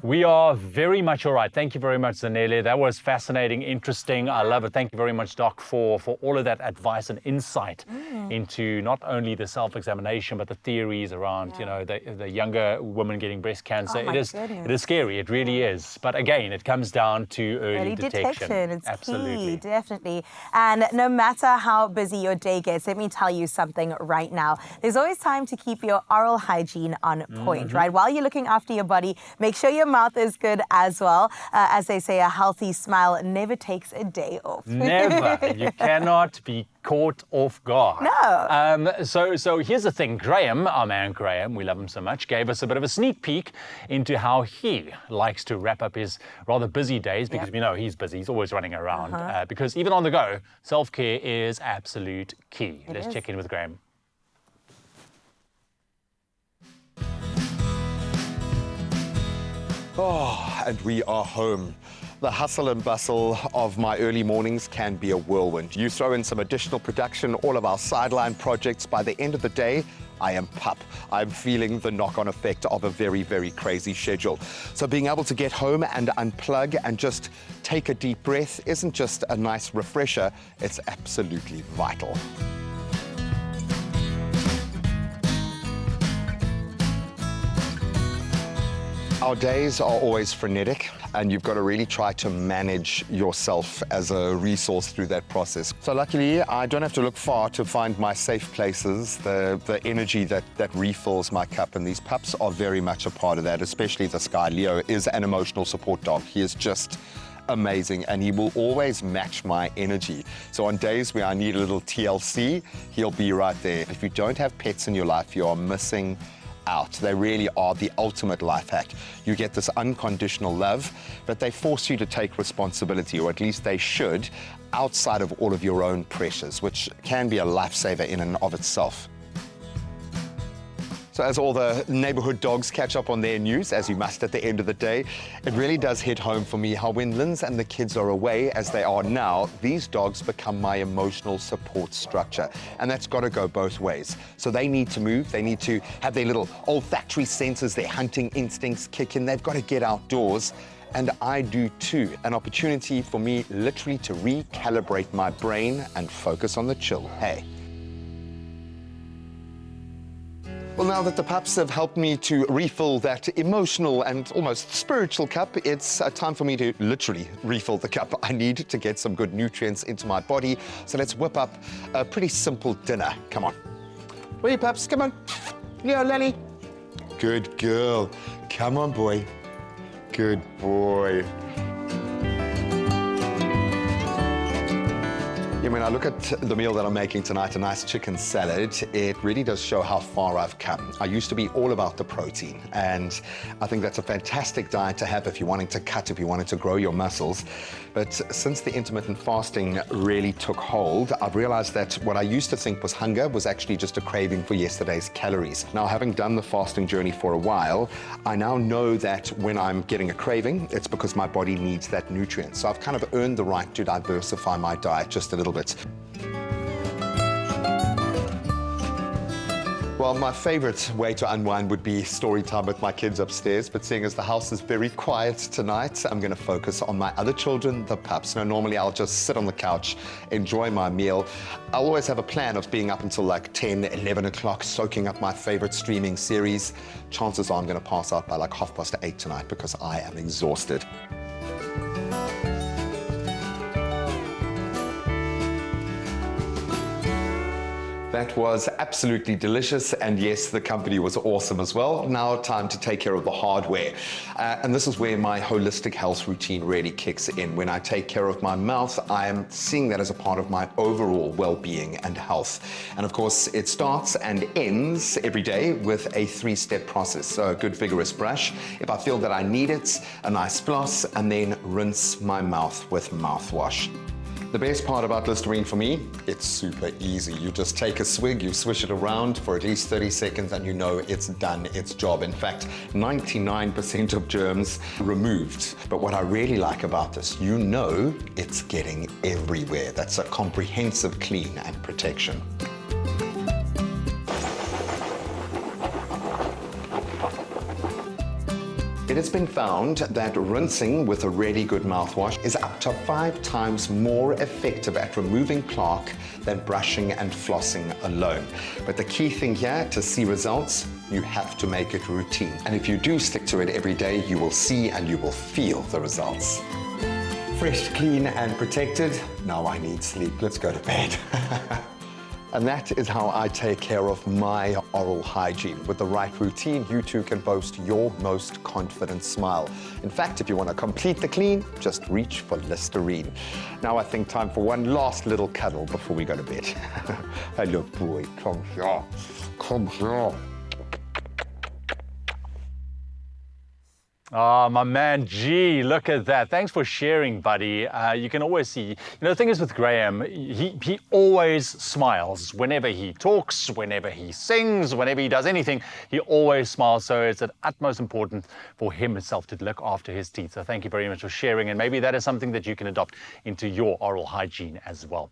We are very much all right. Thank you very much, Zanele. That was fascinating, interesting. I love it. Thank you very much, Doc, for all of that advice and insight into not only the self-examination, but the theories around, you know, the younger women getting breast cancer. Oh, it is scary. It really is. But again, it comes down to early detection. It's Absolutely. key, definitely. And no matter how busy your day gets, let me tell you something right now. There's always time to keep your oral hygiene on point, right? While you're looking after your body, make sure your mouth is good as well. As they say, a healthy smile never takes a day off. Never. You cannot be caught off guard. No. So here's the thing. Graeme, our man Graeme, we love him so much, gave us a bit of a sneak peek into how he likes to wrap up his rather busy days, because we know he's busy. He's always running around. Because even on the go, self-care is absolute key. Let's check in with Graeme. Oh, and we are home. The hustle and bustle of my early mornings can be a whirlwind. You throw in some additional production, all of our sideline projects. By the end of the day, I am pup. I'm feeling the knock-on effect of a very, very crazy schedule. So being able to get home and unplug and just take a deep breath isn't just a nice refresher, it's absolutely vital. Our days are always frenetic, and you've got to really try to manage yourself as a resource through that process. So luckily, I don't have to look far to find my safe places, the energy that refills my cup, and these pups are very much a part of that, especially the Sky. Leo is an emotional support dog. He is just amazing, and he will always match my energy. So on days where I need a little TLC, he'll be right there. If you don't have pets in your life, you are missing out. They really are the ultimate life hack. You get this unconditional love, but they force you to take responsibility, or at least they should, outside of all of your own pressures, which can be a lifesaver in and of itself. So as all the neighborhood dogs catch up on their news, as you must at the end of the day, it really does hit home for me how when Linz and the kids are away, as they are now, these dogs become my emotional support structure. And that's got to go both ways. So they need to move, they need to have their little olfactory senses, their hunting instincts kick in, they've got to get outdoors. And I do too. An opportunity for me literally to recalibrate my brain and focus on the chill. Hey. Well, now that the pups have helped me to refill that emotional and almost spiritual cup, it's time for me to literally refill the cup. I need to get some good nutrients into my body, so let's whip up a pretty simple dinner. Come on. Where are you, pups? Come on. Leo, Lenny. Good girl. Come on, boy. Good boy. Yeah, when I look at the meal that I'm making tonight, a nice chicken salad, it really does show how far I've come. I used to be all about the protein, and I think that's a fantastic diet to have if you're wanting to cut, if you wanted to grow your muscles. But since the intermittent fasting really took hold, I've realized that what I used to think was hunger was actually just a craving for yesterday's calories. Now, having done the fasting journey for a while, I now know that when I'm getting a craving, it's because my body needs that nutrient. So I've kind of earned the right to diversify my diet just a little bit. Well, my favorite way to unwind would be story time with my kids upstairs, but seeing as the house is very quiet tonight, I'm going to focus on my other children, the pups. Now, normally I'll just sit on the couch, enjoy my meal. I'll always have a plan of being up until like 10, 11 o'clock, soaking up my favorite streaming series. Chances are I'm going to pass out by like 8:30 tonight because I am exhausted. That was absolutely delicious, and yes, the company was awesome as well. Now time to take care of the hardware. And this is where my holistic health routine really kicks in. When I take care of my mouth, I am seeing that as a part of my overall well-being and health. And of course, it starts and ends every day with a 3-step process. So a good vigorous brush. If I feel that I need it, a nice floss, and then rinse my mouth with mouthwash. The best part about Listerine for me, it's super easy. You just take a swig, you swish it around for at least 30 seconds and you know it's done its job. In fact, 99% of germs removed. But what I really like about this, you know it's getting everywhere. That's a comprehensive clean and protection. It has been found that rinsing with a really good mouthwash is up to 5 times more effective at removing plaque than brushing and flossing alone. But the key thing here, to see results, you have to make it routine. And if you do stick to it every day, you will see and you will feel the results. Fresh, clean, and protected. Now I need sleep. Let's go to bed. And that is how I take care of my oral hygiene. With the right routine, you too can boast your most confident smile. In fact, if you want to complete the clean, just reach for Listerine. Now I think time for one last little cuddle before we go to bed. Hello, boy, come here. Come here. Oh, my man, G, look at that. Thanks for sharing, buddy. You can always see, the thing is with Graeme, he always smiles. Whenever he talks, whenever he sings, whenever he does anything, he always smiles. So it's at utmost important for him himself to look after his teeth. So thank you very much for sharing. And maybe that is something that you can adopt into your oral hygiene as well.